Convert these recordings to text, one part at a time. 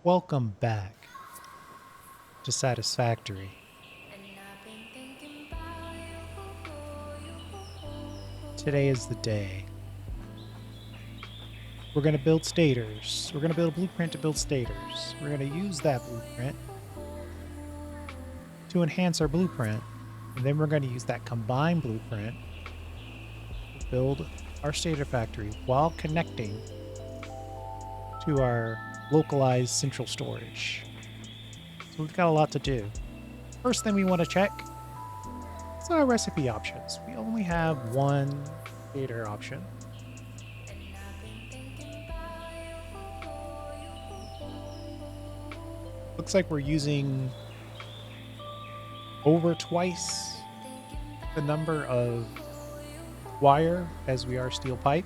Welcome back to Satisfactory. Today is the day. We're going to build stators. We're going to build a blueprint to build stators. We're going to use that blueprint to enhance our blueprint. And then we're going to use that combined blueprint to build our stator factory while connecting to our localized central storage. So we've got a lot to do. First thing we want to check is our recipe options. We only have one stator option. Looks like we're using over twice the number of wire as we are steel pipe.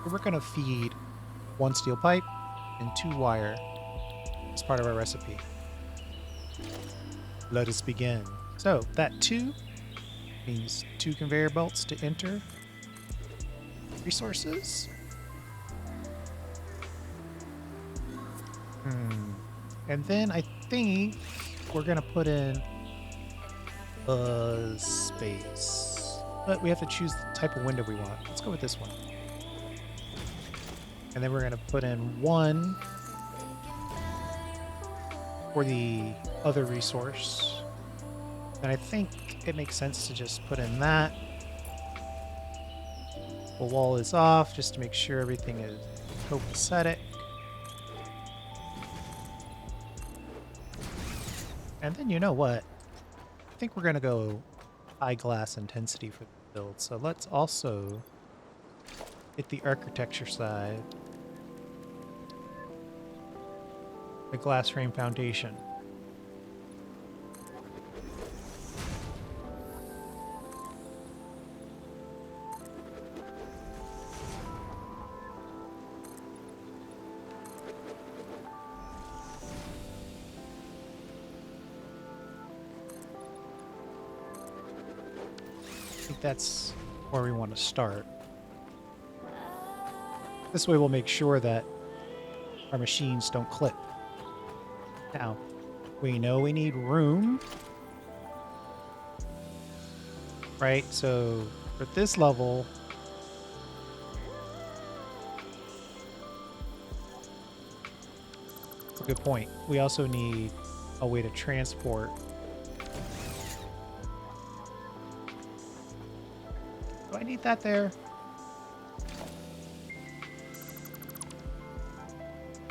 So we're going to feed one steel pipe and 2 wire as part of our recipe. Let us begin. So that 2 means 2 conveyor belts to enter resources. And then I think we're going to put in a space. But we have to choose the type of window we want. Let's go with this one. And then we're going to put in 1 for the other resource. And I think it makes sense to just put in that. The wall is off just to make sure everything is copacetic. And then you know what? I think we're going to go high glass intensity for the build. So let's also hit the architecture side. The glass frame foundation. I think that's where we want to start. This way we'll make sure that our machines don't clip. Now, we know we need room, right? So for this level, that's a good point. We also need a way to transport. Do I need that there?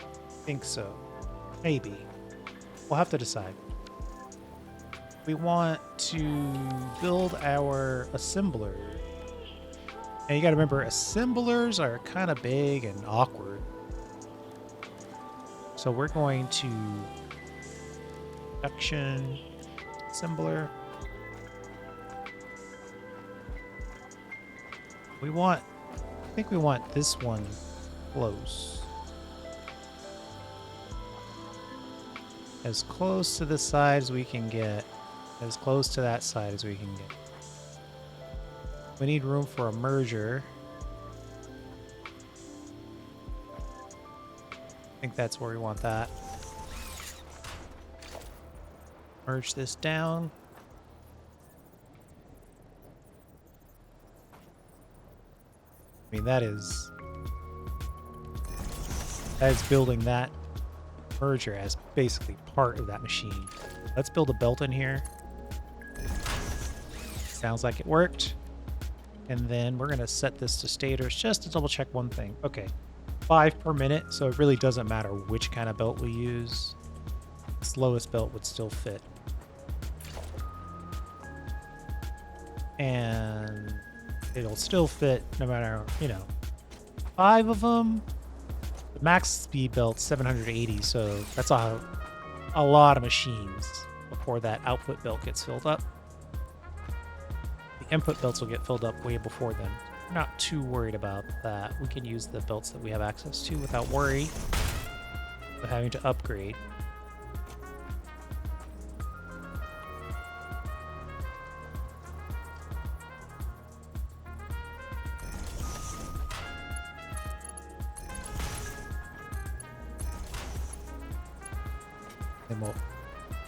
I think so. Maybe. We'll have to decide. We want to build our assembler. And you gotta remember, assemblers are kind of big and awkward. So we're going to production assembler. I think we want this one close. As close to this side as we can get. As close to that side as we can get. We need room for a merger. I think that's where we want that. Merge this down. I mean, that is building that merger as basically part of that machine. Let's build a belt in here. Sounds like it worked. And then we're going to set this to stators just to double check one thing. Okay, 5 per minute, so it really doesn't matter which kind of belt we use. The slowest belt would still fit. And it'll still fit no matter, 5 of them. The max speed belt's 780, so that's a lot of machines before that output belt gets filled up. The input belts will get filled up way before then. We're not too worried about that. We can use the belts that we have access to without worry of having to upgrade. Then we'll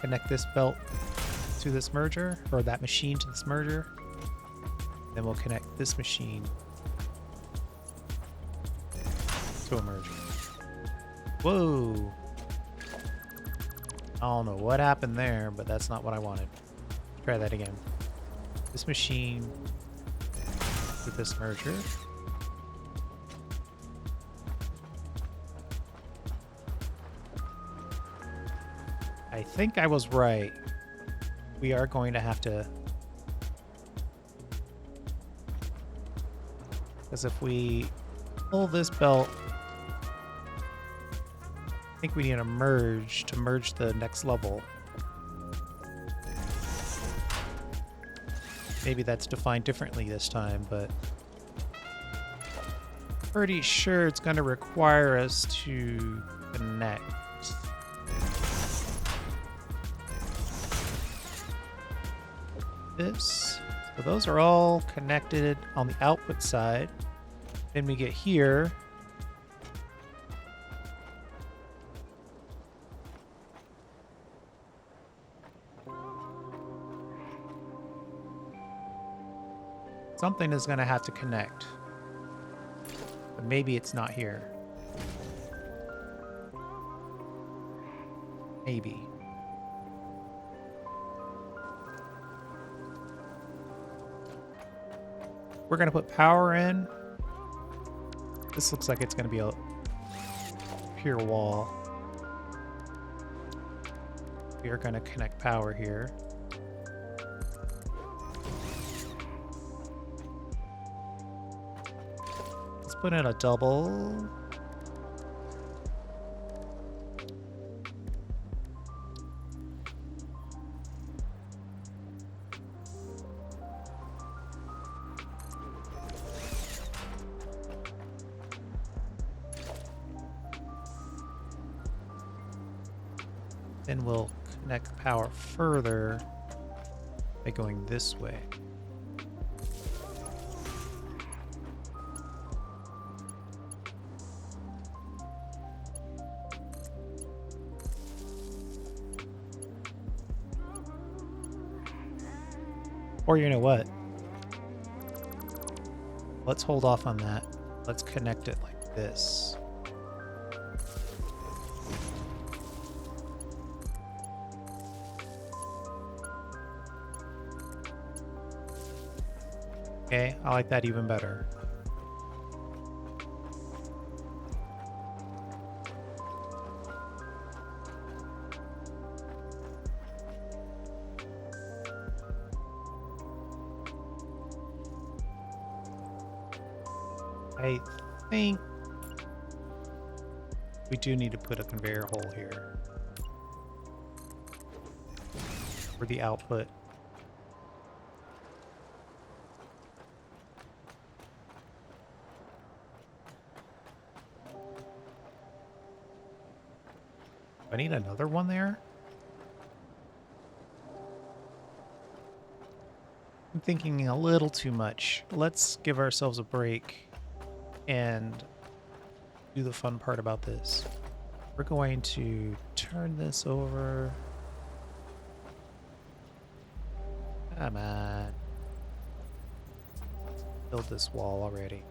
connect this belt to this merger, or that machine to this merger. Then we'll connect this machine to a merger. Whoa! I don't know what happened there, but that's not what I wanted. Try that again. This machine with this merger. I think I was right. We are going to have to... Because if we pull this belt, I think we need a merge to merge the next level. Maybe that's defined differently this time, but pretty sure it's going to require us to connect. This. So those are all connected on the output side. Then we get here. Something is going to have to connect. But maybe it's not here. Maybe. We're going to put power in. This looks like it's going to be a pure wall. We are going to connect power here. Let's put in a double. Then we'll connect power further by going this way. Or you know what? Let's hold off on that. Let's connect it like this. Okay, I like that even better. I think we do need to put a conveyor hole here for the output. I need another one there. I'm thinking a little too much. Let's give ourselves a break and do the fun part about this. We're going to turn this over. Come on. Build this wall already.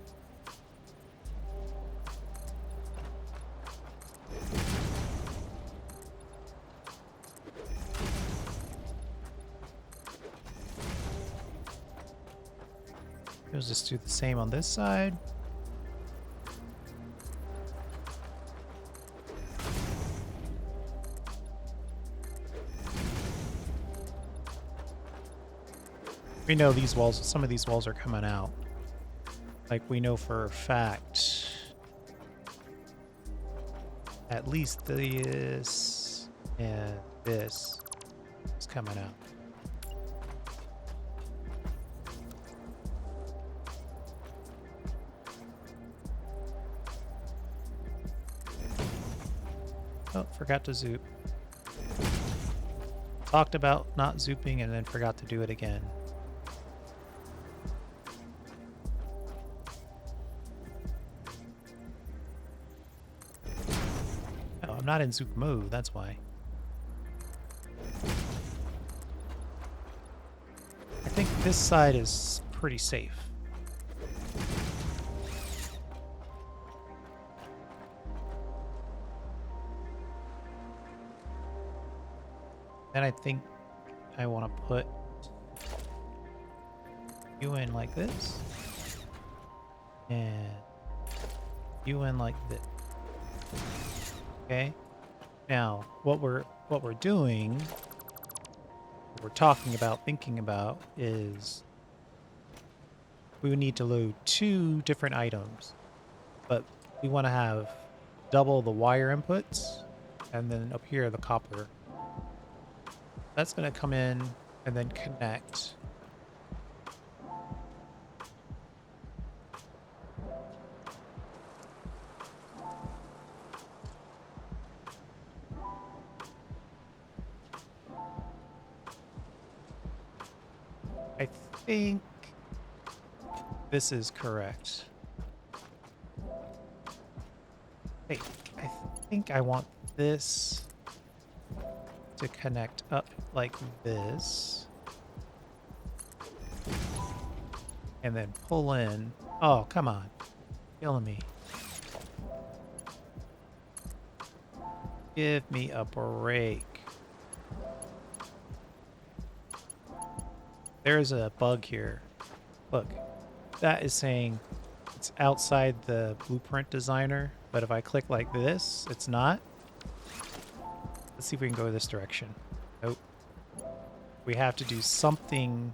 Let's just do the same on this side. We know these walls, some of these walls are coming out. Like we know for a fact at least this and this is coming out. Oh, forgot to zoop. Talked about not zooping and then forgot to do it again. Oh, I'm not in zoop mode, that's why. this side is pretty safe. Then I think I want to put you in like this. And you in like this. Okay? Now, what we're doing, what we're talking about, thinking about is we would need to load 2 different items, but we want to have double the wire inputs and then up here the copper. That's going to come in and then connect. I think this is correct. Hey, I think I want this to connect up like this. And then pull in. Oh, come on. Killing me. Give me a break. There's a bug here. Look, that is saying it's outside the blueprint designer, but if I click like this, it's not. Let's see if we can go this direction. Nope. We have to do something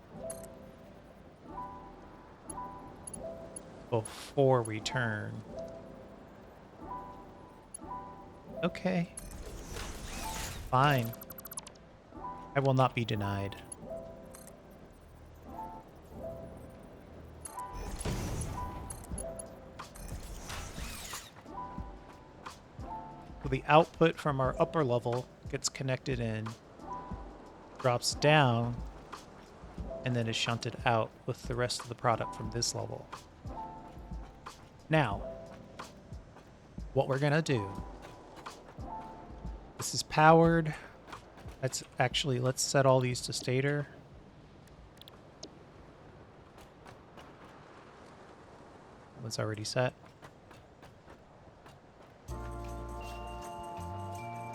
before we turn. Okay. Fine. I will not be denied. So the output from our upper level gets connected in, drops down, and then is shunted out with the rest of the product from this level. Now, what we're gonna do, this is powered. Let's set all these to stator. One's already set.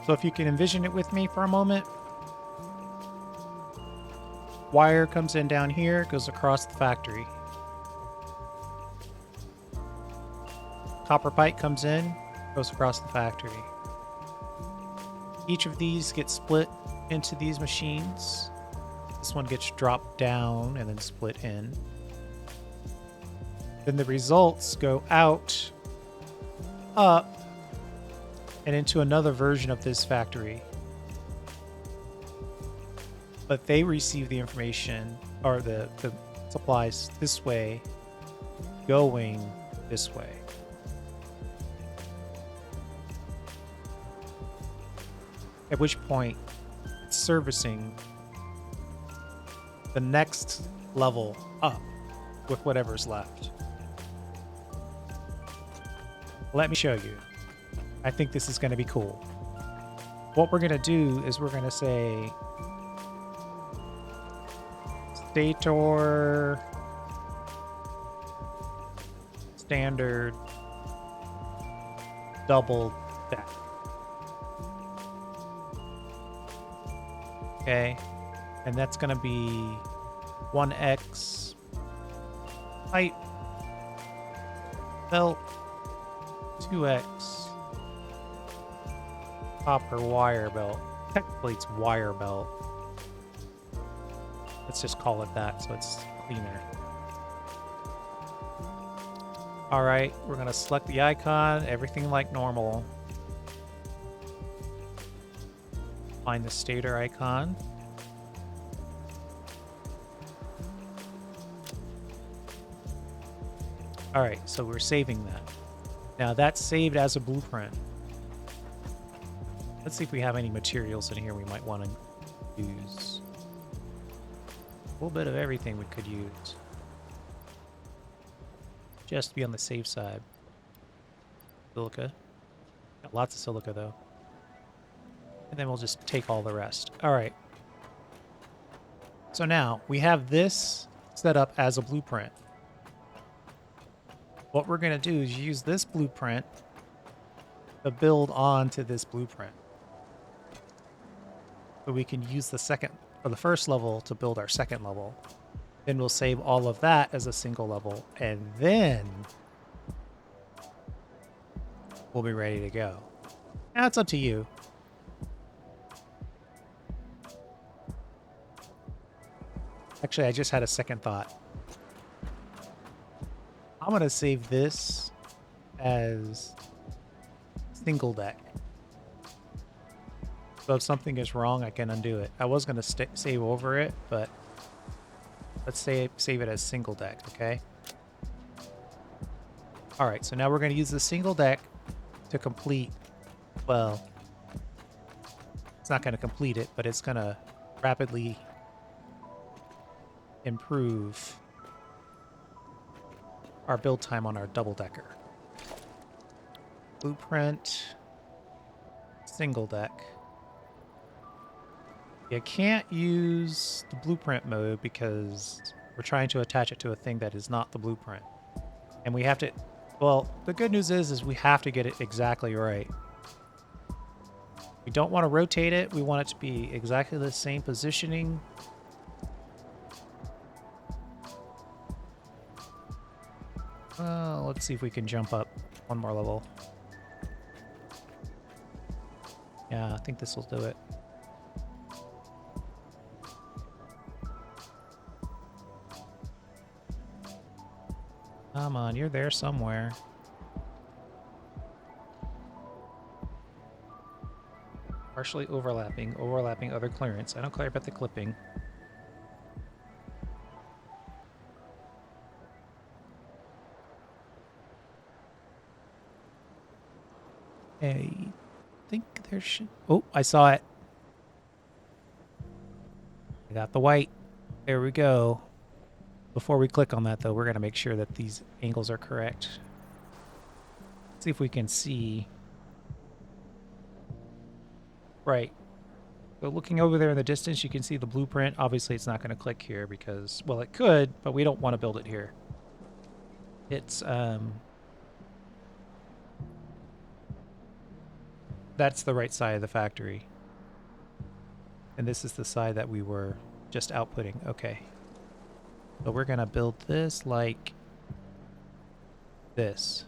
So if you can envision it with me for a moment, wire comes in down here, goes across the factory. Copper pipe comes in, goes across the factory. Each of these gets split into these machines. This one gets dropped down and then split in. Then the results go out, up, and into another version of this factory. But they receive the information, or the supplies this way, going this way. At which point, it's servicing the next level up with whatever's left. Let me show you. I think this is going to be cool. What we're going to do is we're going to say STATOR standard double stack. Okay, and that's going to be 1x pipe belt, 2x copper wire belt. Technically it's wire belt. Let's just call it that so it's cleaner. Alright, we're going to select the icon, everything like normal. Find the stator icon. Alright, so we're saving that. Now that's saved as a blueprint. Let's see if we have any materials in here we might want to use. A little bit of everything we could use. Just to be on the safe side. Silica. Got lots of silica though. And then we'll just take all the rest. Alright. So now we have this set up as a blueprint. What we're going to do is use this blueprint to build onto this blueprint. So we can use the first level to build our second level. Then we'll save all of that as a single level, and then we'll be ready to go. Now it's up to you. Actually, I just had a second thought. I'm going to save this as single deck. So if something is wrong, I can undo it. I was going to save over it, but let's save it as single deck, okay? All right, so now we're going to use the single deck to complete, well, it's not going to complete it, but it's going to rapidly improve our build time on our double decker. Blueprint, single deck. You can't use the blueprint mode because we're trying to attach it to a thing that is not the blueprint. And we have to, well, the good news is we have to get it exactly right. We don't want to rotate it. We want it to be exactly the same positioning. Let's see if we can jump up one more level. Yeah, I think this will do it. Come on, you're there somewhere. Partially overlapping other clearance. I don't care about the clipping. I think there should... Oh, I saw it. I got the white. There we go. Before we click on that, though, we're going to make sure that these angles are correct. Let's see if we can see. Right. So looking over there in the distance, you can see the blueprint. Obviously, it's not going to click here because, well, it could, but we don't want to build it here. It's, that's the right side of the factory. And this is the side that we were just outputting. Okay. So we're going to build this like this.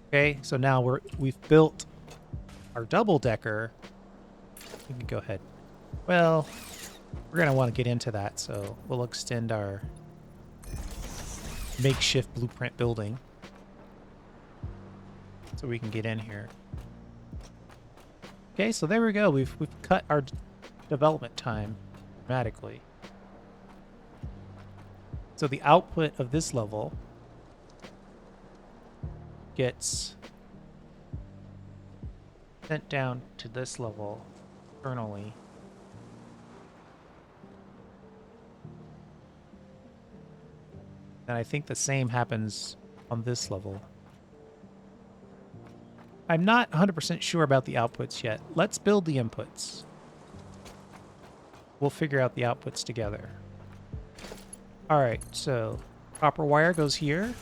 Okay, so now we've built our double decker. You can go ahead. Well, we're going to want to get into that, so we'll extend our makeshift blueprint building so we can get in here. Okay, so there we go. We've cut our development time dramatically. So the output of this level gets sent down to this level internally. And I think the same happens on this level. I'm not 100% sure about the outputs yet. Let's build the inputs. We'll figure out the outputs together. All right, so copper wire goes here.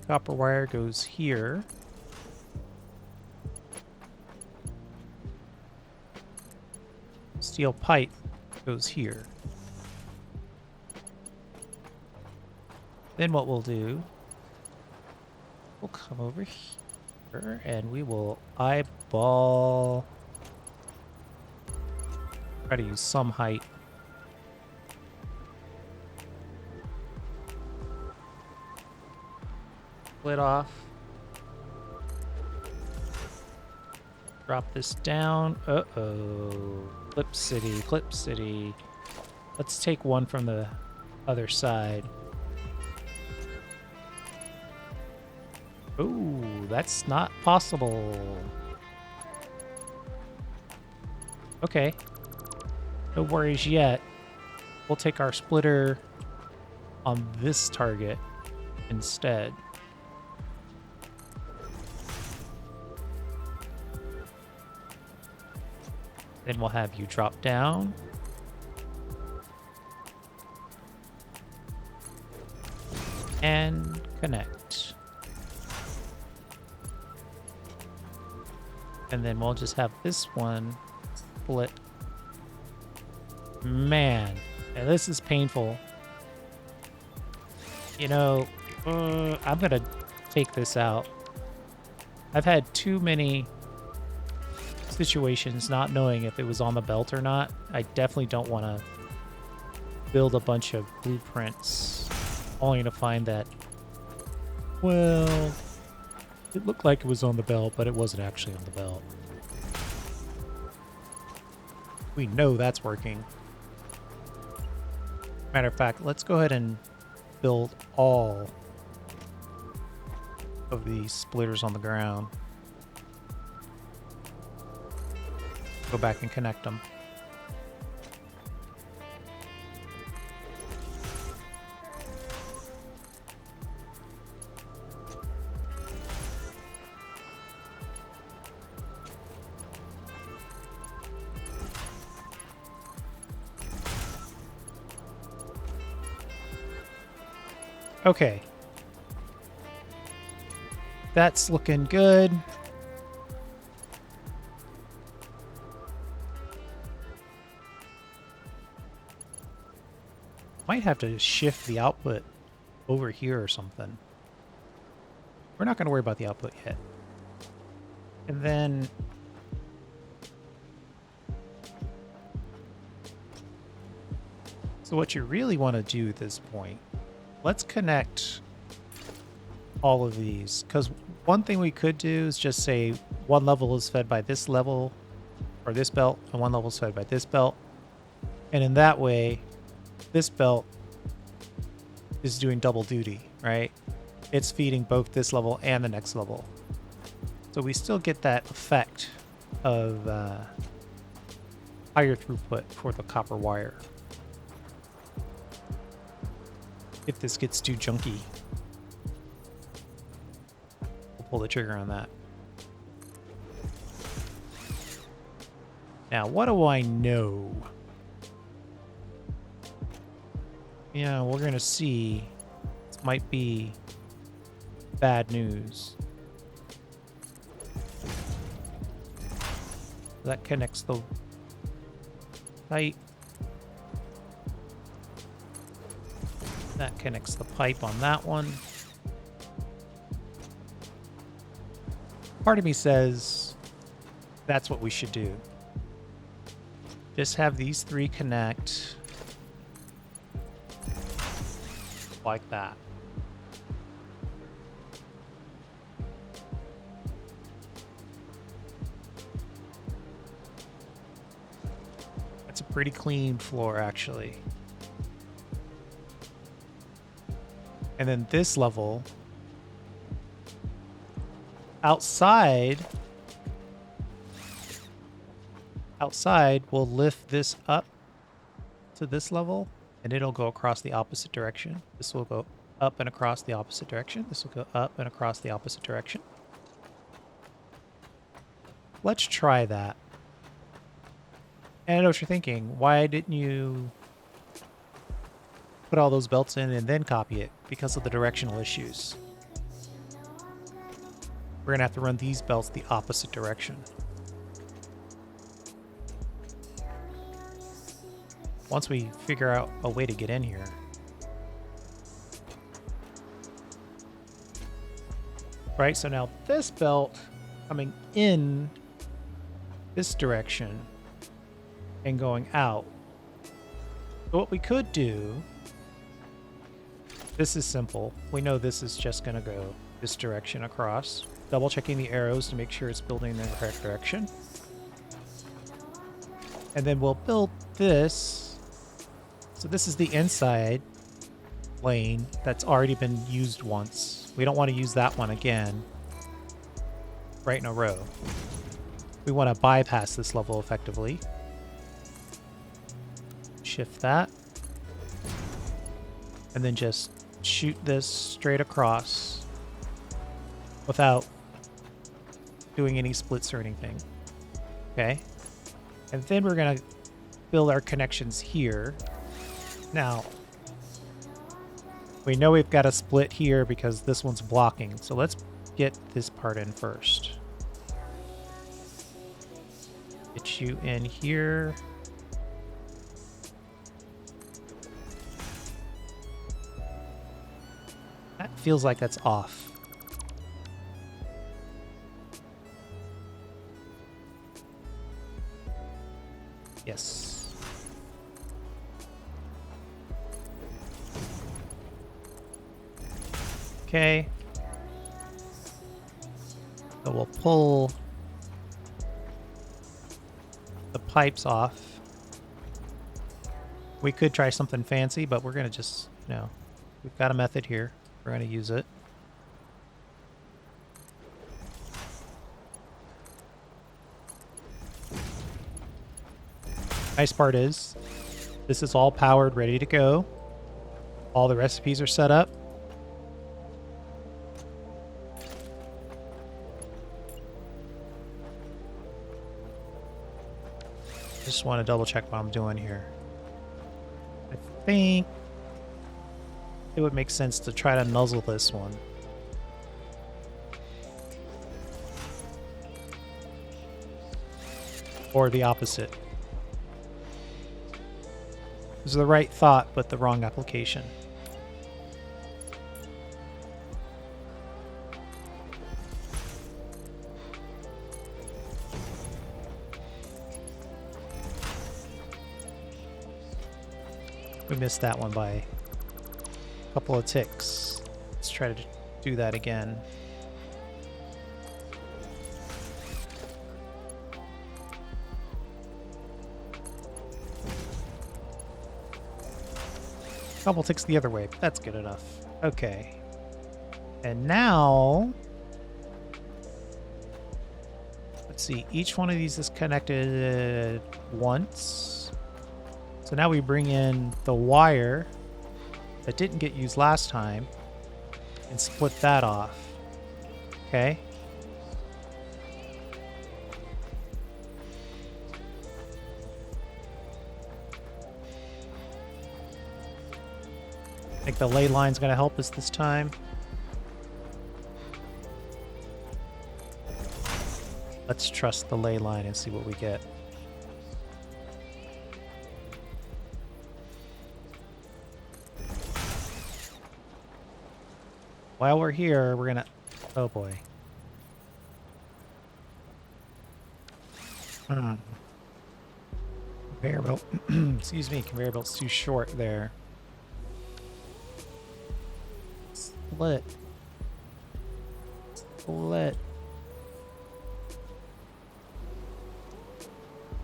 Copper wire goes here. Steel pipe goes here. Then what we'll do, we'll come over here and we will eyeball, try to use some height. Split off. Drop this down. Uh-oh. Clip City, Clip City. Let's take one from the other side. Ooh, that's not possible. Okay. No worries yet. We'll take our splitter on this target instead. Then we'll have you drop down. And connect. And then we'll just have this one split. Man, yeah, this is painful. You know, I'm gonna take this out. I've had too many situations not knowing if it was on the belt or not. I definitely don't want to build a bunch of blueprints only to find that, well, it looked like it was on the belt, but it wasn't actually on the belt. We know that's working. Matter of fact, let's go ahead and build all of these splitters on the ground. Go back and connect them. Okay. That's looking good. Might have to shift the output over here or something. We're not going to worry about the output yet. And then so what you really want to do at this point, let's connect all of these, because one thing we could do is just say one level is fed by this level or this belt, and one level is fed by this belt. And in that way, this belt is doing double duty, right? It's feeding both this level and the next level. So we still get that effect of higher throughput for the copper wire. If this gets too junky, we'll pull the trigger on that. Now, what do I know? Yeah, we're going to see. This might be bad news. That connects the pipe. That connects the pipe on that one. Part of me says that's what we should do. Just have these three connect like that. That's a pretty clean floor, actually. And then this level, outside, we'll lift this up to this level, and it'll go across the opposite direction. This will go up and across the opposite direction. This will go up and across the opposite direction. Let's try that. And I know what you're thinking. Why didn't you put all those belts in and then copy it? Because of the directional issues. We're going to have to run these belts the opposite direction. Once we figure out a way to get in here. Right, so now this belt coming in this direction and going out. So what we could do, this is simple. We know this is just going to go this direction across. Double checking the arrows to make sure it's building in the correct direction. And then we'll build this. So this is the inside lane that's already been used once. We don't want to use that one again right in a row. We want to bypass this level effectively. Shift that. And then just shoot this straight across without doing any splits or anything. Okay. And then we're going to build our connections here. Now, we know we've got a split here because this one's blocking. So let's get this part in first. Get you in here. That feels like that's off. Yes. Okay. So we'll pull the pipes off. We could try something fancy, but we're going to just, no. We've got a method here. We're going to use it. Nice part is, this is all powered, ready to go. All the recipes are set up. Just want to double check what I'm doing here. I think it would make sense to try to nuzzle this one. Or the opposite. It was the right thought, but the wrong application. We missed that one by a couple of ticks. Let's try to do that again. Couple ticks the other way, but that's good enough. Okay. And now, let's see, each one of these is connected once. So now we bring in the wire that didn't get used last time and split that off. Okay. I think the ley line's going to help us this time. Let's trust the ley line and see what we get. While we're here, we're gonna... Oh boy. Conveyor belt. Excuse me, conveyor belt's too short there. Split. Split.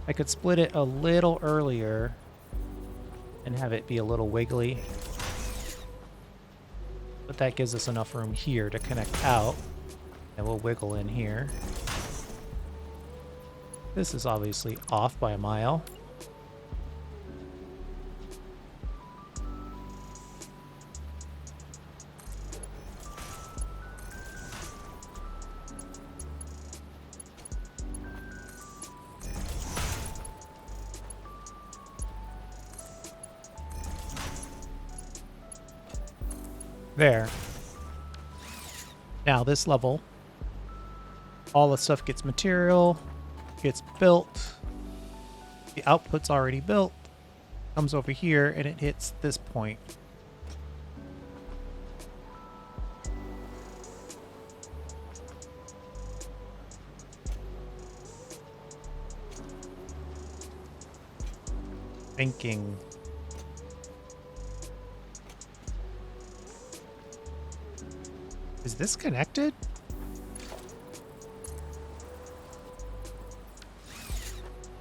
I could split it a little earlier and have it be a little wiggly. But that gives us enough room here to connect out. And we'll wiggle in here. This is obviously off by a mile. There. Now this level, all the stuff gets material, gets built, the output's already built, comes over here and it hits this point. Thinking. Is this connected?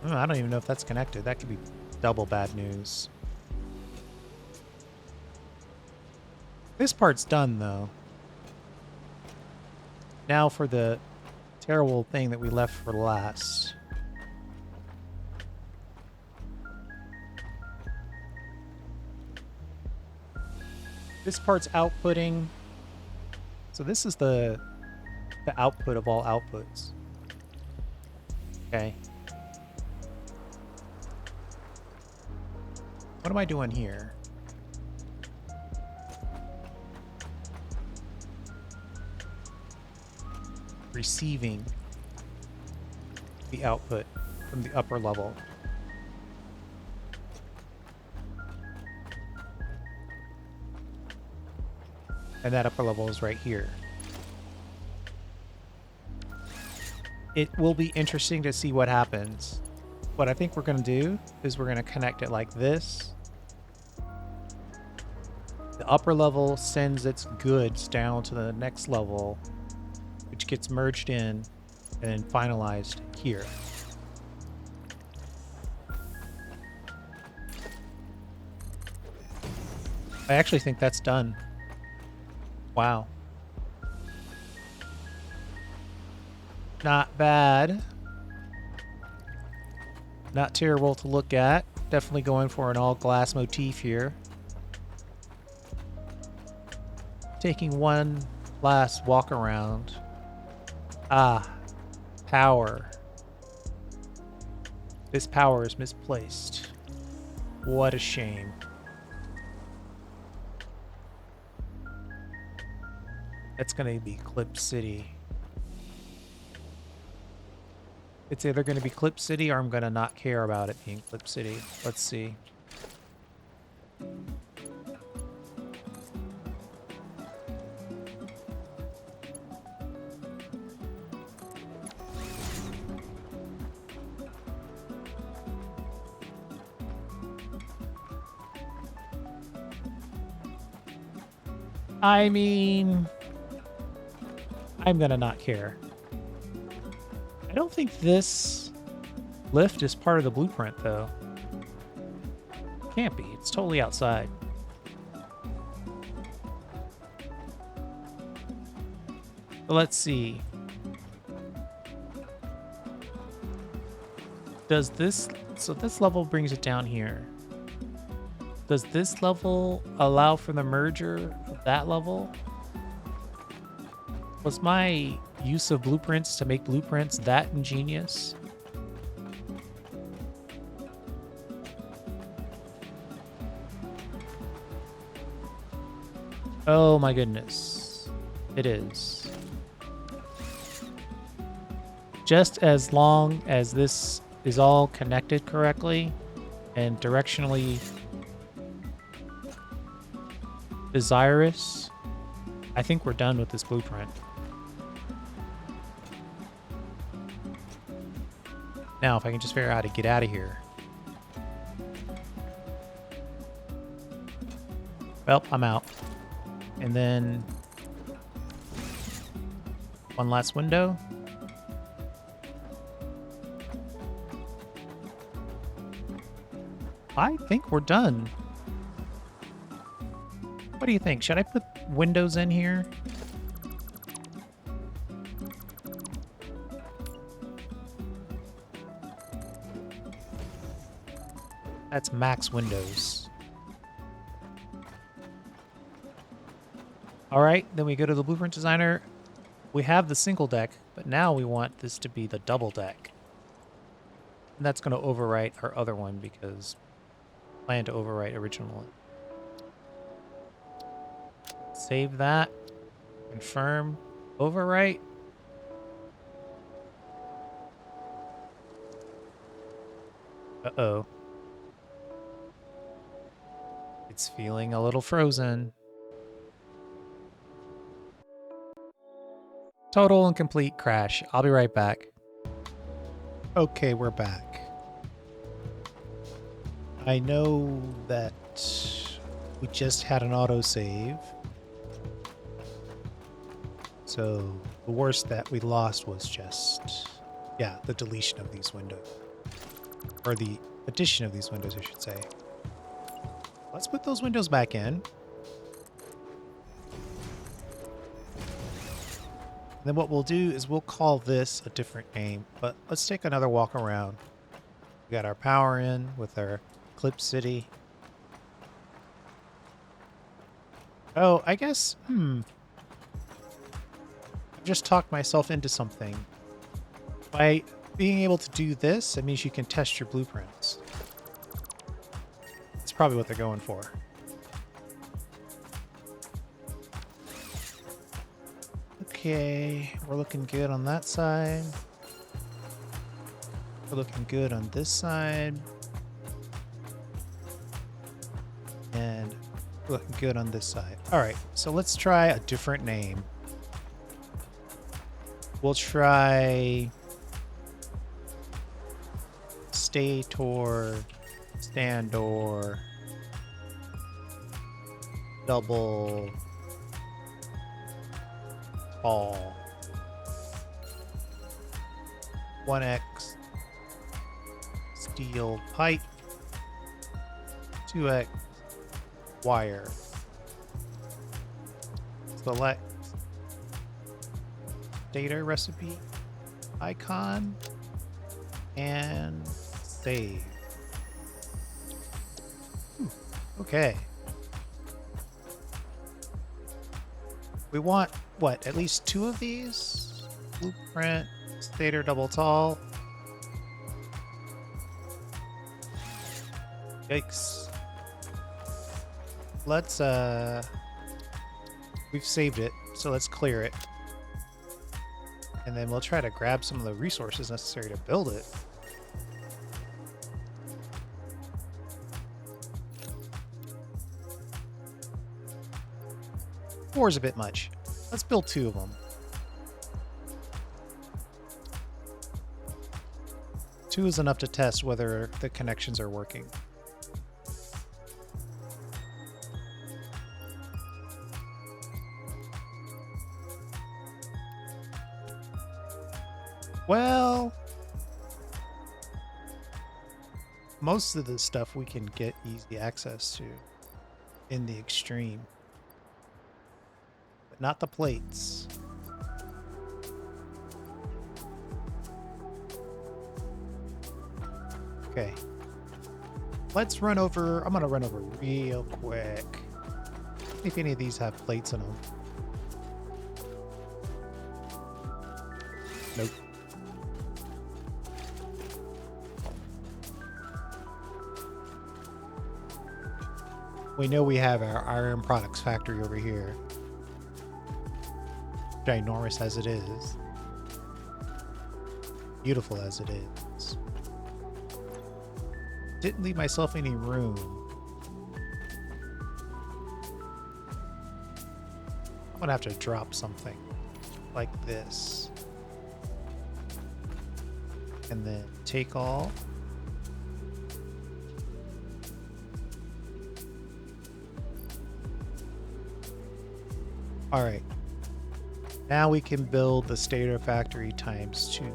Oh, I don't even know if that's connected. That could be double bad news. This part's done, though. Now for the terrible thing that we left for last. This part's outputting. So this is the output of all outputs. Okay. What am I doing here? Receiving the output from the upper level. And that upper level is right here. It will be interesting to see what happens. What I think we're going to do is we're going to connect it like this. The upper level sends its goods down to the next level, which gets merged in and then finalized here. I actually think that's done. Wow. Not bad. Not terrible to look at. Definitely going for an all glass motif here. Taking one last walk around. Ah, power. This power is misplaced. What a shame. That's going to be Clip City. It's either going to be Clip City or I'm going to not care about it being Clip City. Let's see. I mean, I'm going to not care. I don't think this lift is part of the blueprint, though. Can't be. It's totally outside. But let's see. Does this... So this level brings it down here. Does this level allow for the merger of that level? Was my use of blueprints to make blueprints that ingenious? Oh my goodness. It is. Just as long as this is all connected correctly and directionally desirous, I think we're done with this blueprint. Now, if I can just figure out how to get out of here. Well, I'm out. And then one last window. I think we're done. What do you think? Should I put windows in here? That's max windows. All right, then we go to the blueprint designer. We have the single deck, but now we want this to be the double deck. And that's going to overwrite our other one because I plan to overwrite originally. Save that. Confirm. Overwrite. Uh-oh. It's feeling a little frozen. Total and complete crash. I'll be right back. Okay, we're back. I know that we just had an autosave. So the worst that we lost was just, yeah, the deletion of these windows. Or the addition of these windows, I should say. Let's put those windows back in. Then what we'll do is we'll call this a different name, but let's take another walk around. We got our power in with our Clip City. Oh, I guess, I've just talked myself into something. By being able to do this, it means you can test your blueprints. It's That's probably what they're going for. Okay, we're looking good on that side. We're looking good on this side. And we're looking good on this side. All right, so let's try a different name. We'll try STATOR, STANDOR, double tall, 1x steel pipe, 2x wire. Select data recipe icon and save. Okay. We want, what, at least 2 of these? Blueprint, STATOR double tall. Yikes. Let's, we've saved it, so let's clear it. And then we'll try to grab some of the resources necessary to build it. Four is a bit much. Let's build 2 of them. Two is enough to test whether the connections are working. Well, most of the stuff we can get easy access to in the extreme, but not the plates. Okay, let's run over. I'm gonna run over real quick. See if any of these have plates in them. Nope. We know we have our iron products factory over here. Ginormous as it is. Beautiful as it is. Didn't leave myself any room. I'm gonna have to drop something like this. And then take all. All right, now we can build the STATOR factory times 2.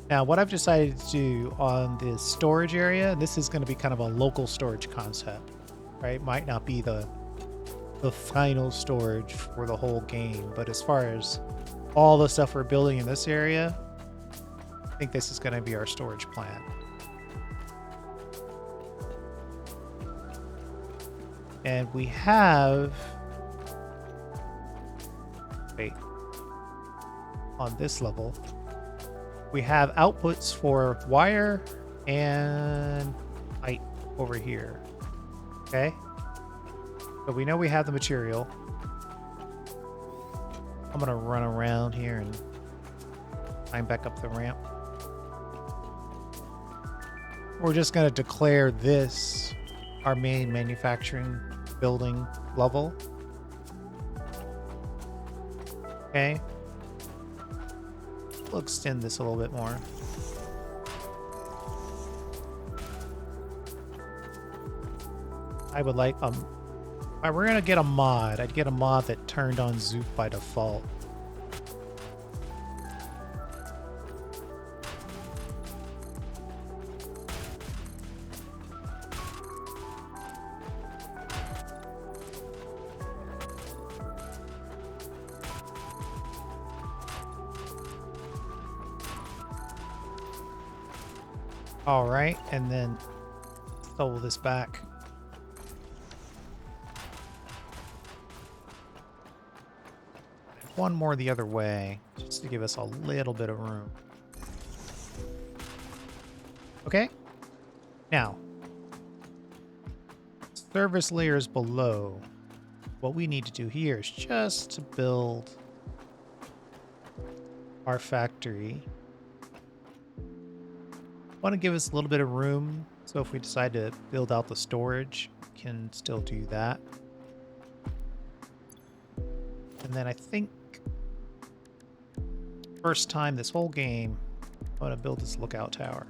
Now, what I've decided to do on this storage area, and this is going to be kind of a local storage concept, right? Might not be the final storage for the whole game, but as far as all the stuff we're building in this area, I think this is going to be our storage plan. And we have, wait, on this level, we have outputs for wire and pipe over here. Okay. So we know we have the material. I'm going to run around here and climb back up the ramp. We're just going to declare this our main manufacturing building level. Okay. We'll extend this a little bit more. I would like, we're gonna get a mod. I'd get a mod that turned on Zoop by default. All right, and then double this back. One more the other way. just to give us a little bit of room. Okay. Now, service layers below. What we need to do here is just to build our factory. Want to give us a little bit of room, so if we decide to build out the storage, we can still do that. And then I think first time this whole game, I want to build this lookout tower.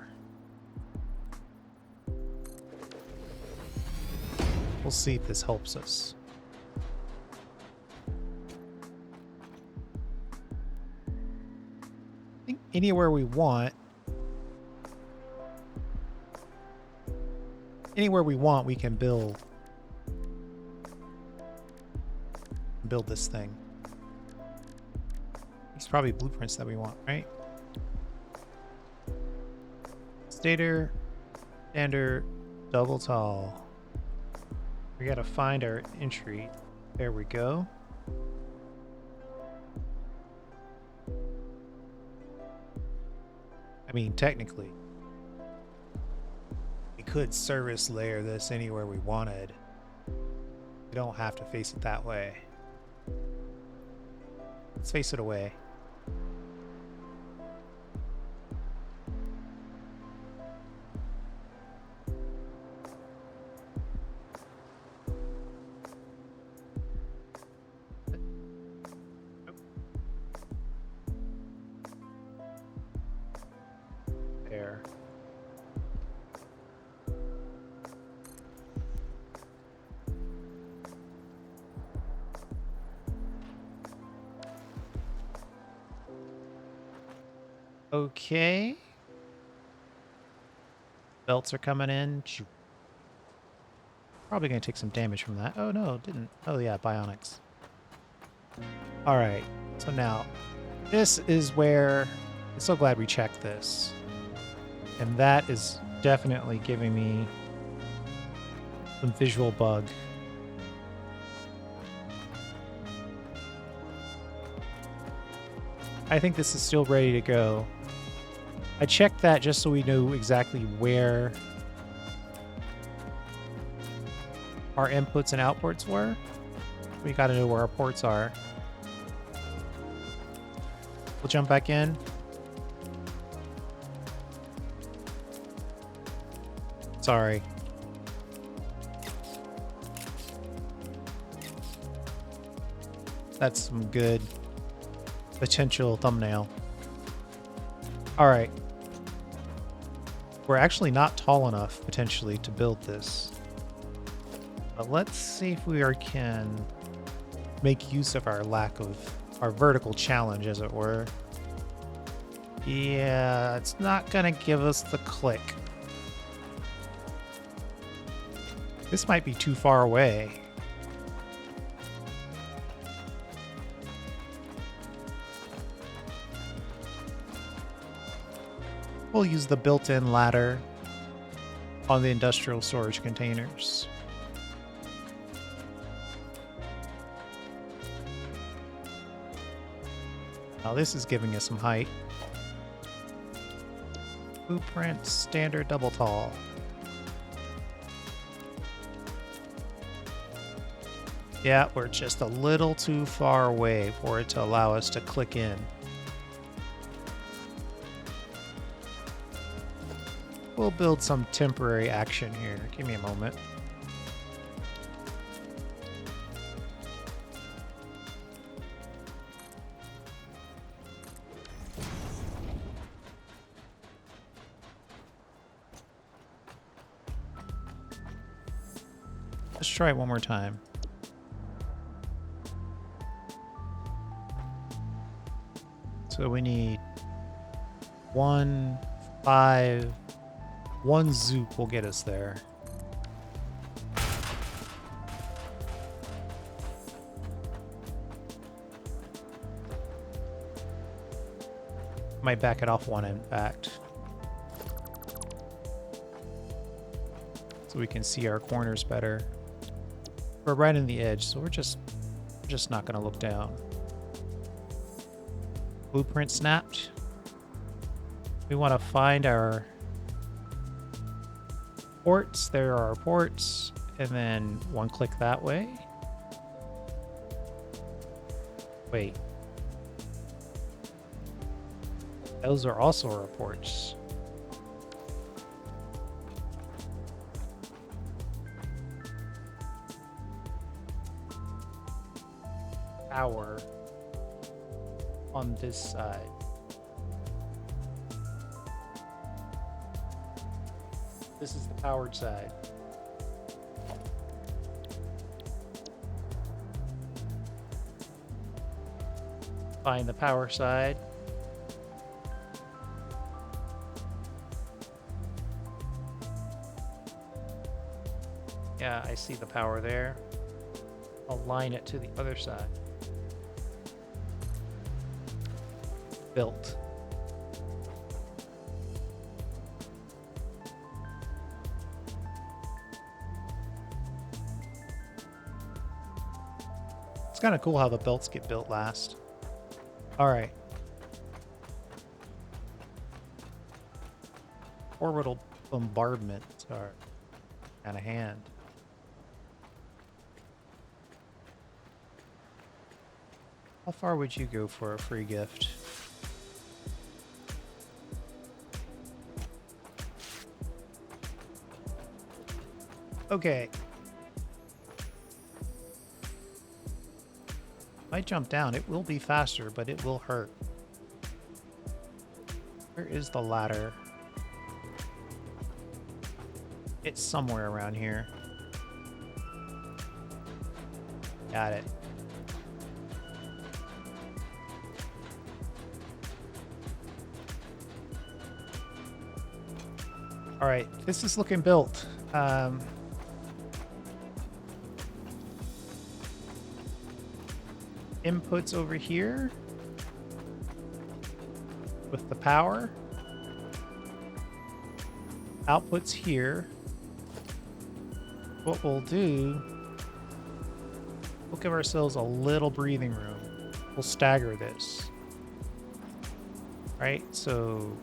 We'll see if this helps us. I think anywhere we want, we can build this thing. It's probably blueprints that we want, right? Stator, standard, double tall. We gotta find our entry. There we go. I mean, technically, we could service layer this anywhere we wanted. We don't have to face it that way. Let's face it away. There. Okay. Belts are coming in. Probably going to take some damage from that. Oh, no, it didn't. Oh, yeah, bionics. All right. So now, this is where... I'm so glad we checked this. And that is definitely giving me some visual bug. I think this is still ready to go. I checked that just so we knew exactly where our inputs and outputs were. We got to know where our ports are. We'll jump back in. Sorry. That's some good potential thumbnail. All right. We're actually not tall enough, potentially, to build this. But let's see if we can make use of our lack of our vertical challenge, as it were. Yeah, it's not gonna give us the click. This might be too far away. We'll use the built-in ladder on the industrial storage containers. Now this is giving us some height. Blueprint, standard, double tall. Yeah, we're just a little too far away for it to allow us to click in. We'll build some temporary action here. Give me a moment. Let's try it one more time. So we need 1, 5, 1 zoop will get us there. Might back it off one, in fact. So we can see our corners better. We're right in the edge, so we're just not going to look down. Blueprint snapped. We want to find our ports. There are our ports. And then one click that way. Wait. Those are also our ports. Power on this side. This is the powered side. Find the power side. Yeah, I see the power there. Align it to the other side. Built. It's kind of cool how the belts get built last. All right. Orbital bombardments are kind of hand. How far would you go for a free gift? Okay. If I jump down, it will be faster, but it will hurt. Where is the ladder? It's somewhere around here. Got it. All right, this is looking built. Inputs over here with the power. Outputs here. What we'll do, we'll give ourselves a little breathing room. We'll stagger this. Right, so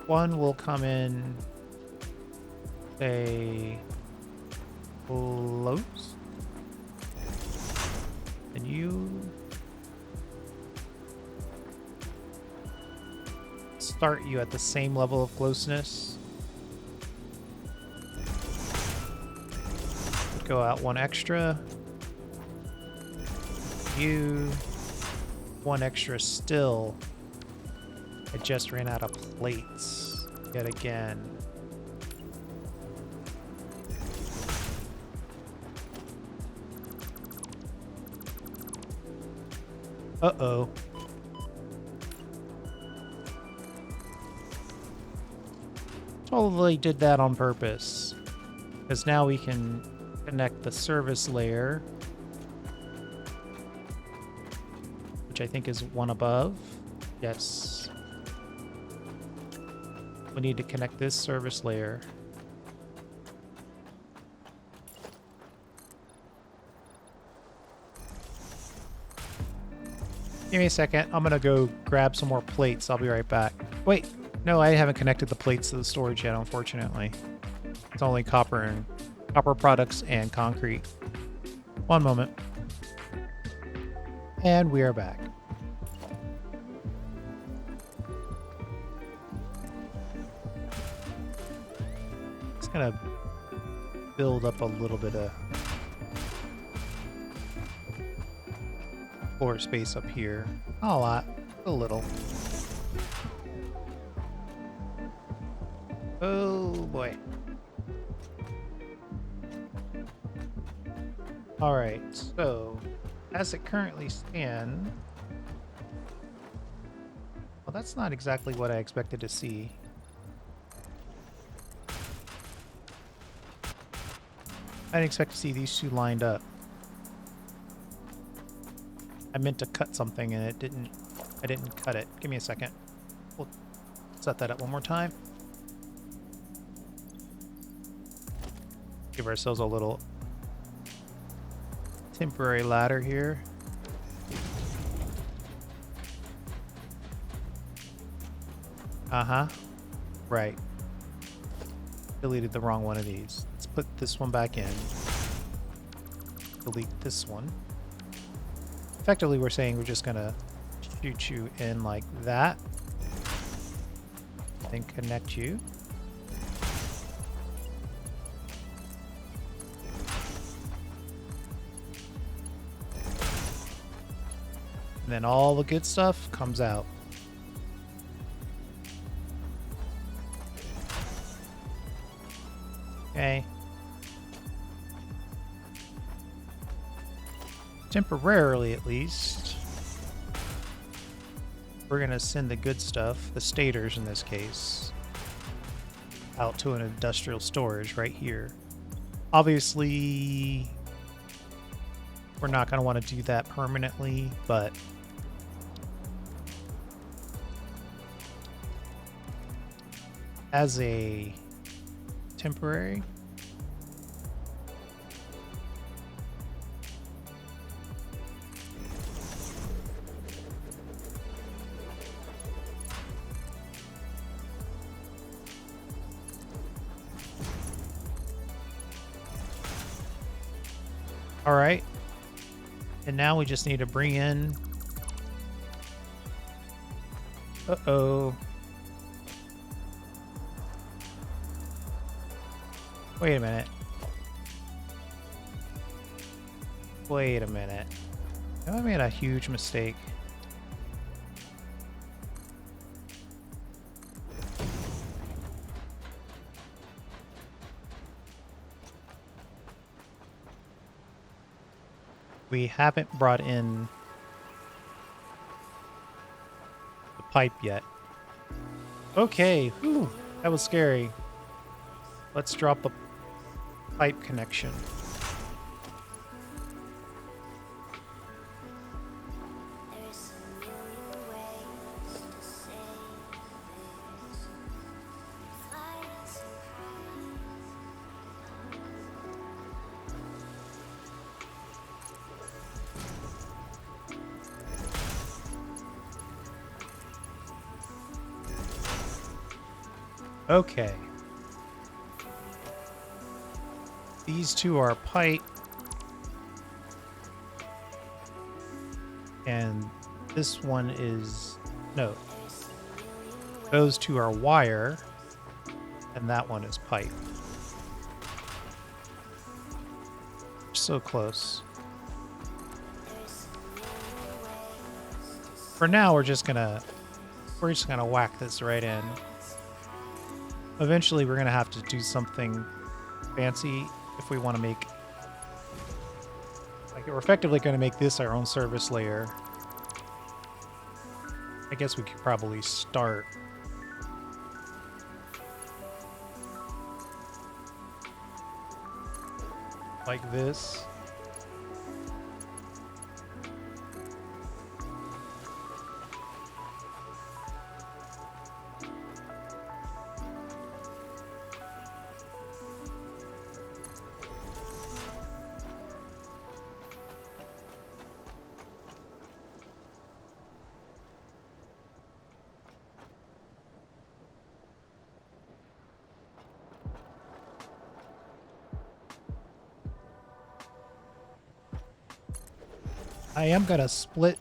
one will come in, say, close. And you start you at the same level of closeness. Go out one extra. You one extra still. I just ran out of plates yet again. Uh-oh. Totally did that on purpose. Because now we can connect the service layer, which I think is one above. Yes. We need to connect this service layer. Give me a second. I'm gonna go grab some more plates. I'll be right back. Wait, no, I haven't connected the plates to the storage yet, unfortunately. It's only copper products and concrete. One moment. And we are back. It's gonna build up a little bit of floor space up here. Not a lot, a little. Oh boy. All right, so as it currently stands, well, that's not exactly what I expected to see. I didn't expect to see these two lined up. I meant to cut something and I didn't cut it. Give me a second. We'll set that up one more time. Give ourselves a little temporary ladder here. Uh-huh. Right. Deleted the wrong one of these. Let's put this one back in. Delete this one. Effectively, we're saying we're just gonna shoot you in like that. Then connect you. And then all the good stuff comes out. Okay. Temporarily, at least, we're going to send the good stuff, the stators in this case, out to an industrial storage right here. Obviously, we're not going to want to do that permanently, but as a temporary, all right. And now we just need to bring in... Uh-oh. Wait a minute. Wait a minute. Have I made a huge mistake? We haven't brought in the pipe yet. Okay, whew, that was scary. Let's drop a pipe connection. Okay. These two are pipe. And this one is... No. Those two are wire. And that one is pipe. So close. For now, we're just gonna whack this right in. Eventually, we're gonna have to do something fancy if we want to make... Like, we're effectively going to make this our own service layer. I guess we could probably start... like this. I am going to split,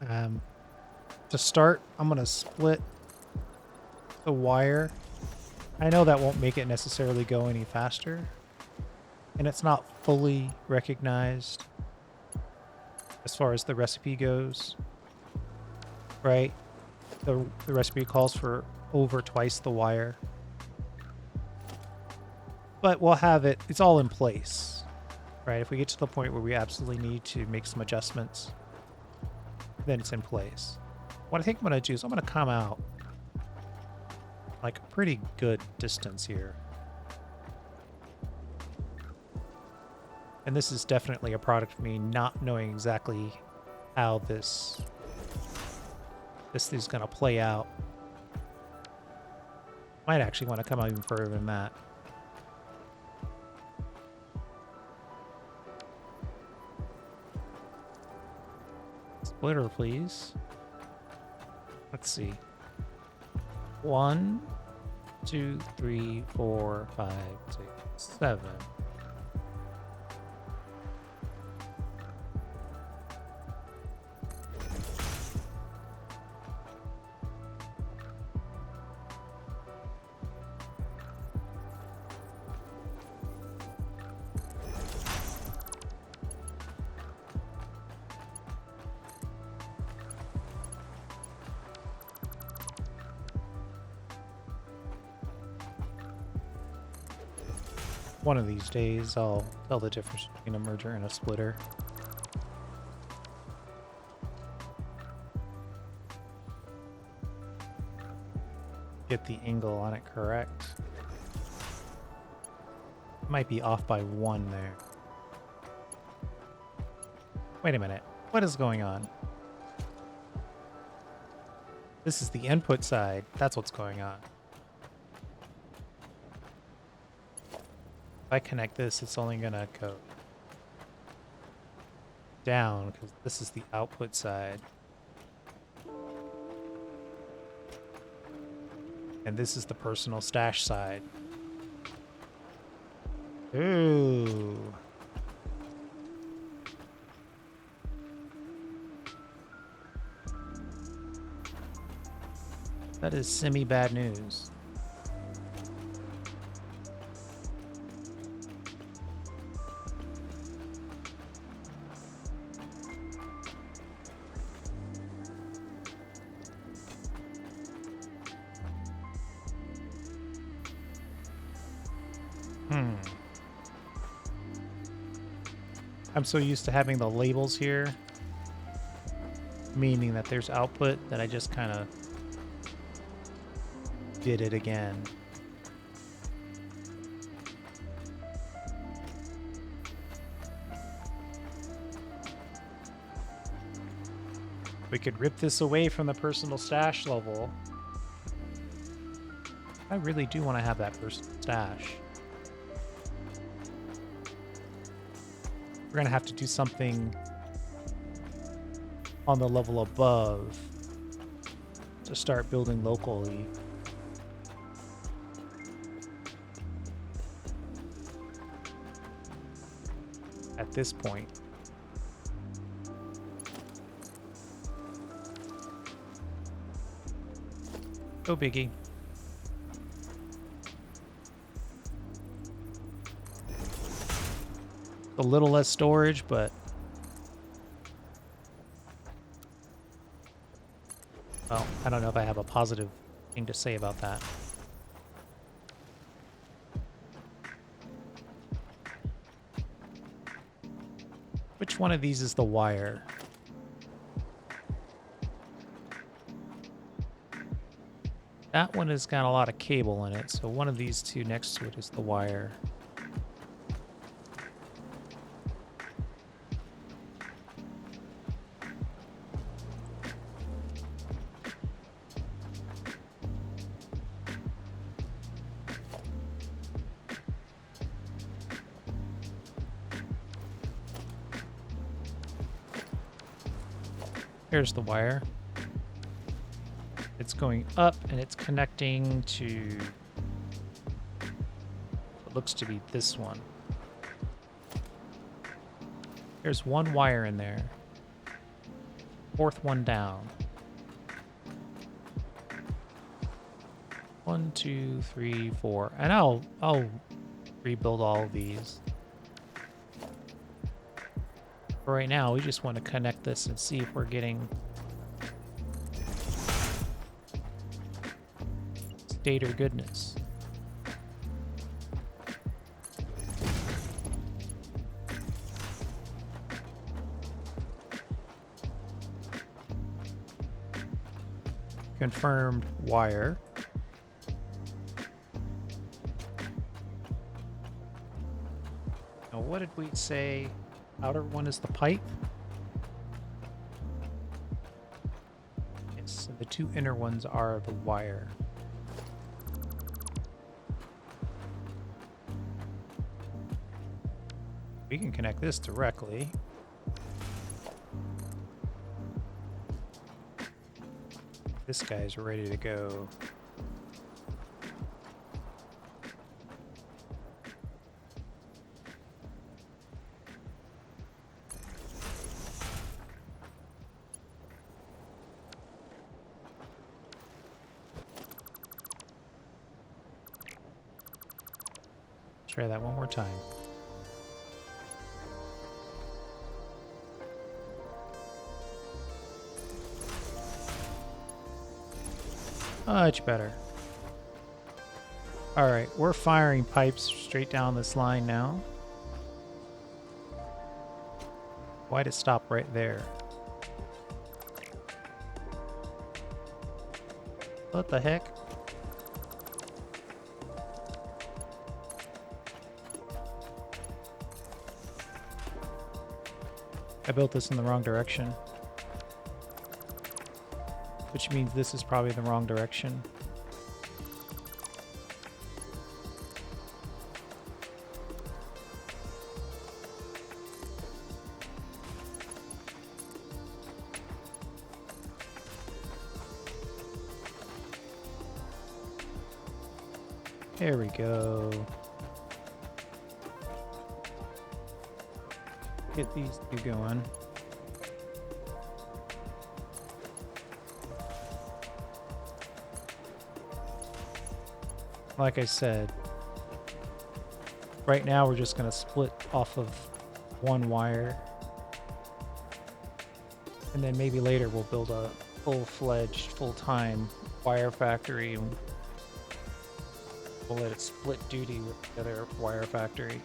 to start, I'm going to split the wire. I know that won't make it necessarily go any faster, and it's not fully recognized as far as the recipe goes, right? The recipe calls for over twice the wire, but we'll have it, it's all in place. Right, if we get to the point where we absolutely need to make some adjustments, then it's in place. What I think I'm going to do is I'm going to come out like a pretty good distance here. And this is definitely a product of me not knowing exactly how this is going to play out. Might actually want to come out even further than that. Splitter, please. Let's see. 1, 2, 3, 4, 5, 6, 7. One of these days, I'll tell the difference between a merger and a splitter. Get the angle on it correct. Might be off by 1 there. Wait a minute. What is going on? This is the input side. That's what's going on. If I connect this, it's only gonna go down because this is the output side. And this is the personal stash side. Ooh. That is semi-bad news. I'm so used to having the labels here, meaning that there's output, that I just kind of did it again. We could rip this away from the personal stash level. I really do want to have that personal stash. We're going to have to do something on the level above to start building locally. At this point. No biggie. A little less storage, but well, I don't know if I have a positive thing to say about that. Which one of these is the wire? That one has got a lot of cable in it, so one of these two next to it is the wire. Here's the wire. It's going up and it's connecting to what looks to be this one. There's one wire in there. Fourth one down. 1, 2, 3, 4. And I'll rebuild all of these. For right now, we just want to connect this and see if we're getting STATOR goodness. Confirmed wire. Now, what did we say? Outer one is the pipe. Yes, so the two inner ones are the wire. We can connect this directly. This guy's ready to go. try that one more time. Much better. All right, we're firing pipes straight down this line now. Why'd it stop right there? What the heck? I built this in the wrong direction. Which means this is probably the wrong direction. There we go. Get these two going. Like I said, right now we're just going to split off of one wire. And then maybe later we'll build a full-fledged, full-time wire factory. And we'll let it split duty with the other wire factory.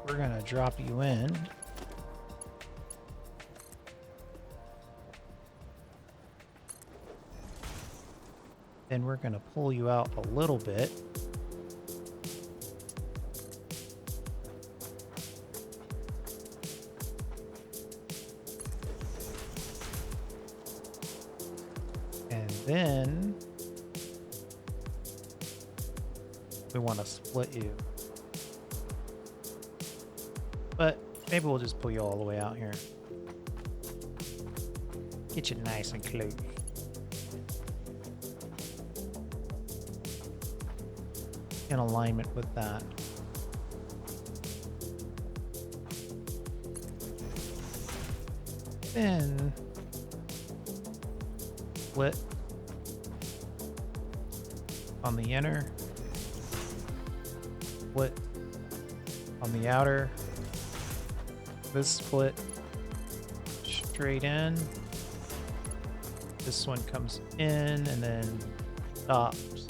We're gonna drop you in. Then we're gonna pull you out a little bit. And then we want to split you. But maybe we'll just pull you all the way out here. Get you nice and close. In alignment with that. Then split on the inner, split on the outer. This split straight in. This one comes in and then stops.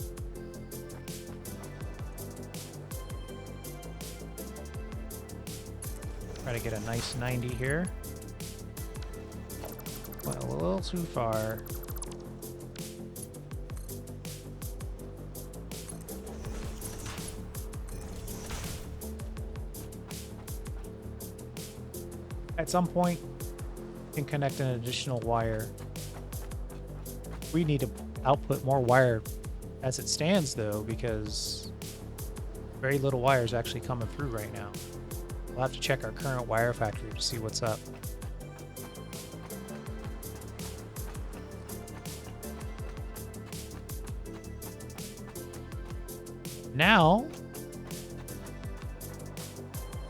Try to get a nice 90 here. Went a little too far. At some point, you can connect an additional wire. We need to output more wire as it stands, though, because very little wire is actually coming through right now. We'll have to check our current wire factory to see what's up. Now,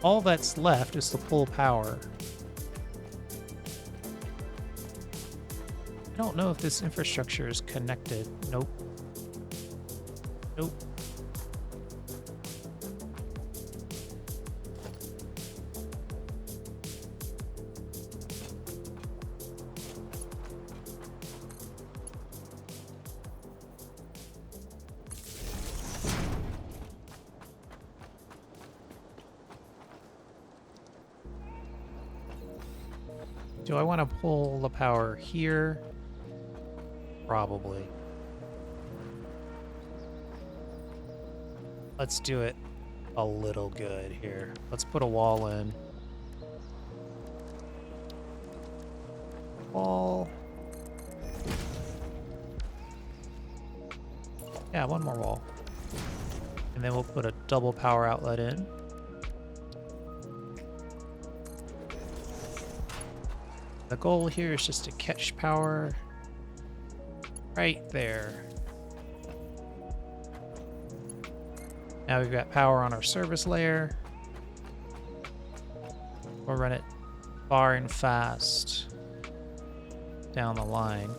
all that's left is to pull power. I don't know if this infrastructure is connected. Nope. Nope. Do I want to pull the power here? Probably. Let's do it a little good here. Let's put a wall in. wall. Yeah, one more wall. And then we'll put a double power outlet in. The goal here is just to catch power right there. Now we've got power on our service layer. We'll run it far and fast down the line.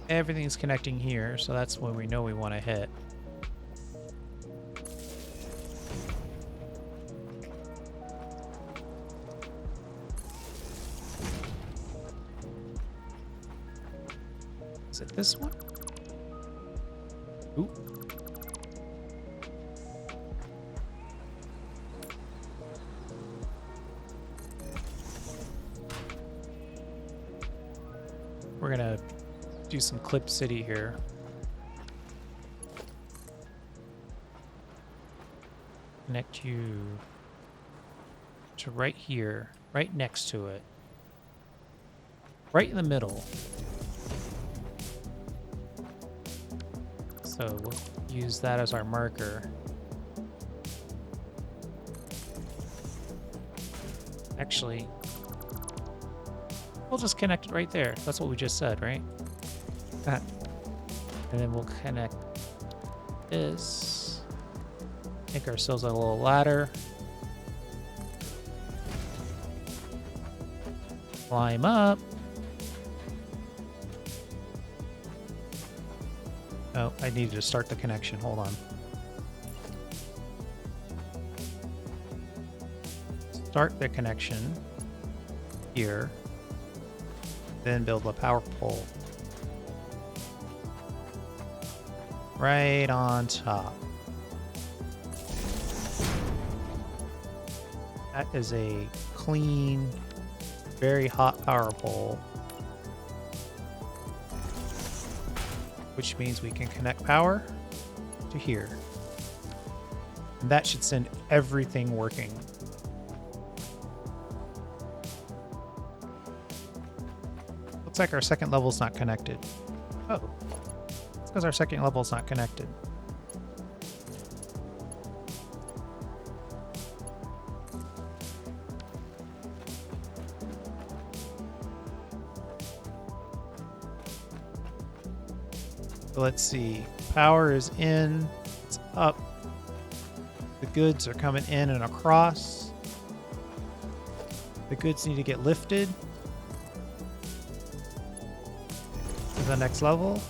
Everything's connecting here, so that's when we know we want to hit. Is it this one? Ooh. We're gonna do some Clip City here. Connect you to right here, right next to it. Right in the middle. So we'll use that as our marker. Actually, we'll just connect it right there. That's what we just said, right? And then we'll connect this. Make ourselves a little ladder. Climb up. Oh, I needed to start the connection. Hold on. Start the connection here. Then build a power pole. Right on top. That is a clean, very hot power pole. Which means we can connect power to here. And that should send everything working. Looks like our second level's not connected. Oh. It's because our second level's not connected. So let's see. Power is in. It's up. The goods are coming in and across. The goods need to get lifted to the next level.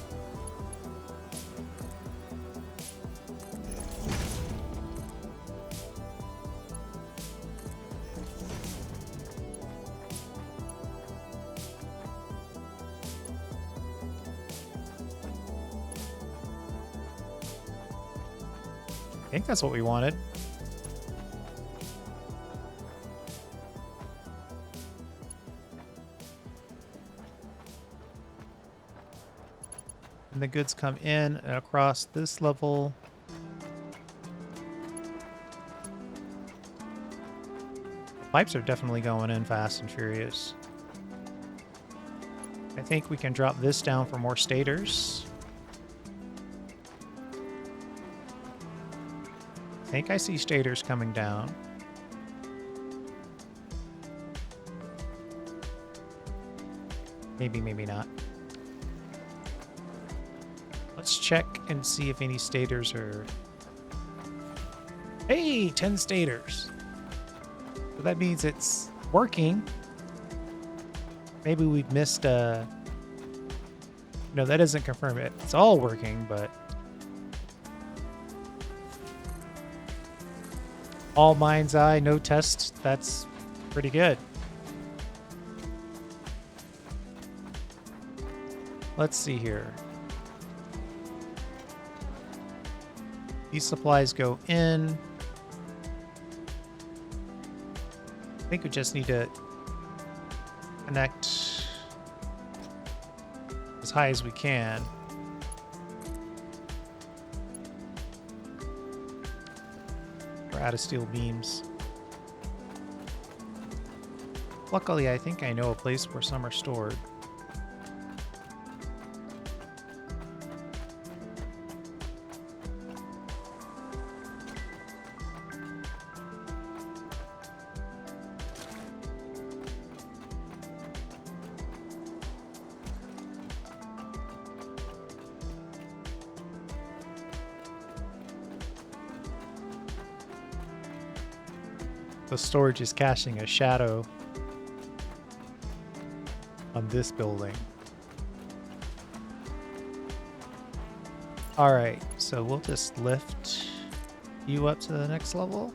I think that's what we wanted. And the goods come in and across this level. The pipes are definitely going in fast and furious. I think we can drop this down for more stators. I think I see stators coming down. Maybe, maybe not. Let's check and see if any stators are... Hey, 10 stators. So that means it's working. Maybe we've missed No, that doesn't confirm it. It's all working, but... All mind's eye, no test. That's pretty good. Let's see here. These supplies go in. I think we just need to connect high as we can. We're out of steel beams. Luckily, I think I know a place where some are stored. The storage is casting a shadow on this building. Alright, so we'll just lift you up to the next level.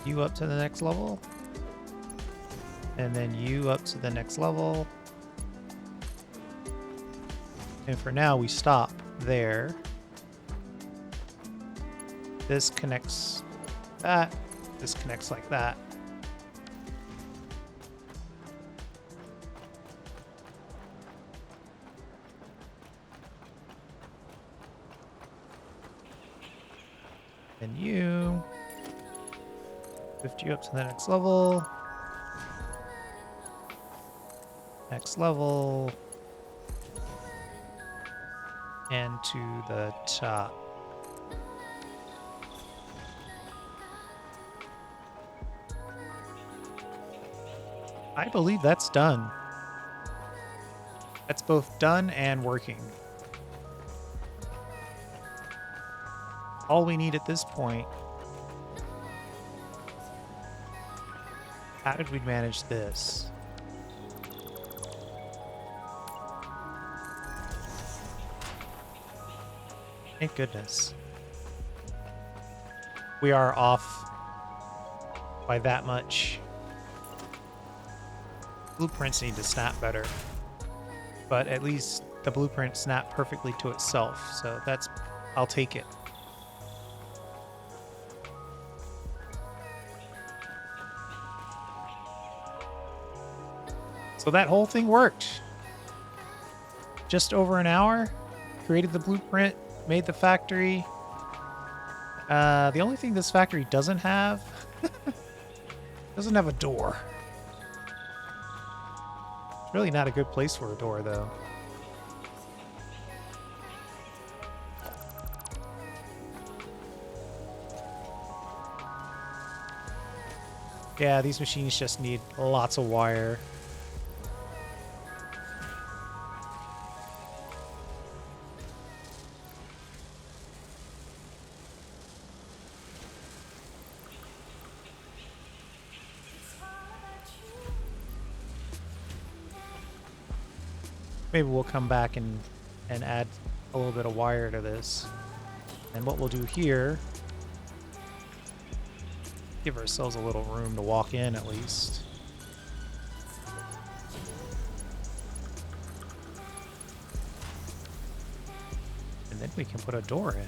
You up to the next level. And then you up to the next level. And for now, we stop there. This connects that. This connects like that. And you lift you up to the next level. Next level. And to the top. I believe that's done. That's both done and working. All we need at this point... How did we manage this? Thank goodness. We are off by that much. Blueprints need to snap better. But at least the blueprint snapped perfectly to itself, so that's... I'll take it. So that whole thing worked. Just over an hour. Created the blueprint, made the factory. The only thing this factory doesn't have... doesn't have a door. It's really not a good place for a door, though. Yeah, these machines just need lots of wire. Maybe we'll come back and add a little bit of wire to this. And what we'll do here, give ourselves a little room to walk in at least. And then we can put a door in.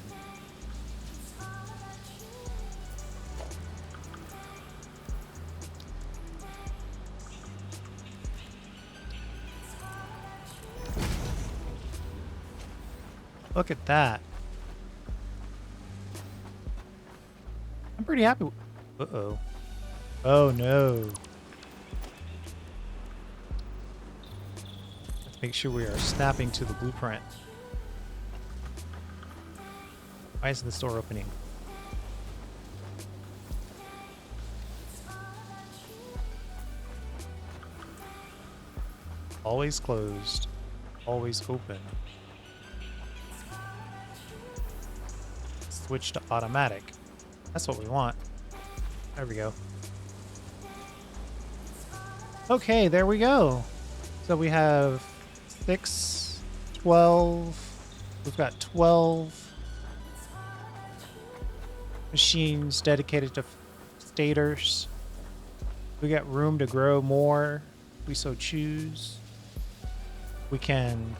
Look at that. I'm pretty happy. Uh-oh. Oh, no. Let's make sure we are snapping to the blueprint. Why isn't this door opening? Always closed. Always open. Switch to automatic. That's what we want. There we go. Okay, there we go. So we have 6, 12. We've got 12 machines dedicated to stators. We got room to grow more if we so choose. We can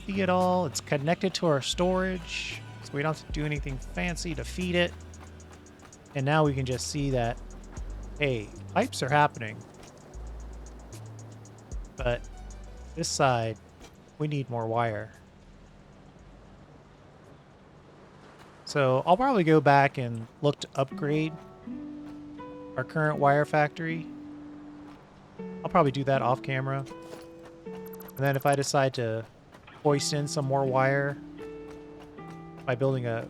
see it all. It's connected to our storage, so we don't have to do anything fancy to feed it. And now we can just see that, hey, pipes are happening. But this side, we need more wire. So I'll probably go back and look to upgrade our current wire factory. I'll probably do that off camera. And then if I decide to hoist in some more wire by building a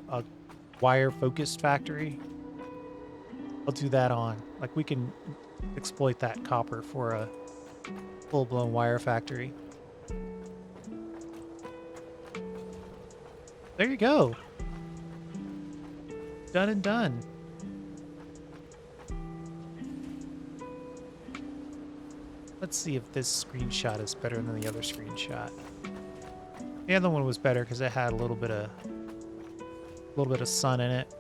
wire-focused factory, I'll do that on. Like, we can exploit that copper for a full-blown wire factory. There you go. Done and done. Let's see if this screenshot is better than the other screenshot. The other one was better because it had a little bit of sun in it.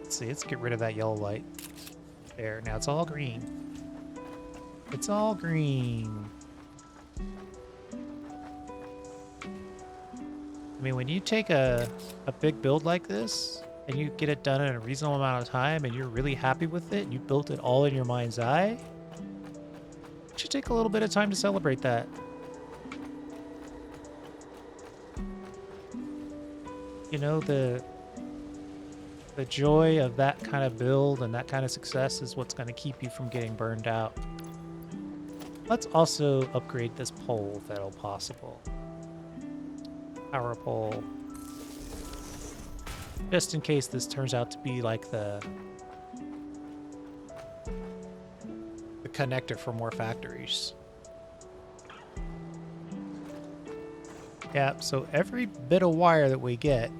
Let's see, let's get rid of that yellow light. There, now it's all green. It's all green. I mean, when you take a big build like this, and you get it done in a reasonable amount of time, and you're really happy with it, and you built it all in your mind's eye, you should take a little bit of time to celebrate that. You know, the joy of that kind of build and that kind of success is what's going to keep you from getting burned out. Let's also upgrade this pole if at all possible. Power pole. Just in case this turns out to be like the connector for more factories. Yeah, so every bit of wire that we get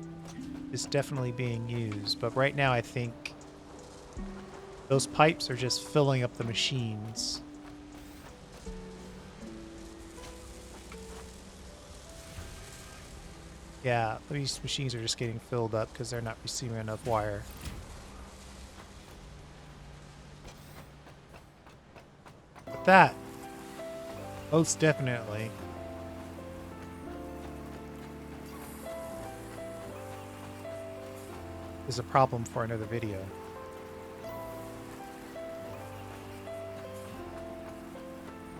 is definitely being used, but right now I think those pipes are just filling up the machines. Yeah, these machines are just getting filled up because they're not receiving enough wire. But that, most definitely, is a problem for another video.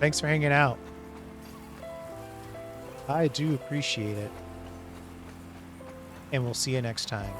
Thanks for hanging out. I do appreciate it. And we'll see you next time.